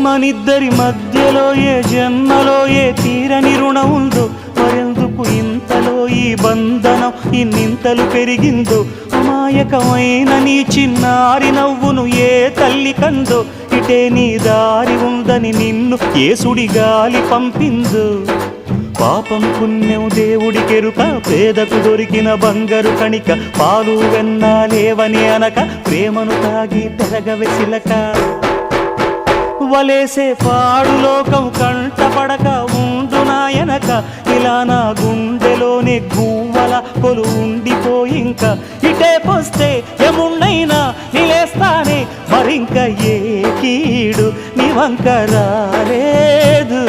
మనిద్దరి మధ్యలో ఏ జన్మలో ఏ తీరని రుణం ఉందో, మరెందుకు ఇంతలో ఈ బంధనం ఇన్నింతలు పెరిగిందో, అమాయకమైన నీ చిన్నారి నవ్వును ఏ తల్లి కందో, ఇటే నీ దారి ఉందని నిన్ను ఏ సుడి గాలి పంపిందో. పాపం పుణ్యం దేవుడికెరుక, పేదకు దొరికిన బంగారు కణిక, పాలు వెన్నా లేవని అనక ప్రేమను తాగి తెరగవెసిలక. వలేసే పాడు లోకం కంటపడక ఉండు నాయనక, ఇలా నా గుండెలోనే గువ్వల కొలు ఉండిపోయింక. ఇటే పోస్తే ఎమున్నైనా నిలేస్తానే, మరింక ఏ కీడు నీ వంక రాలేదు.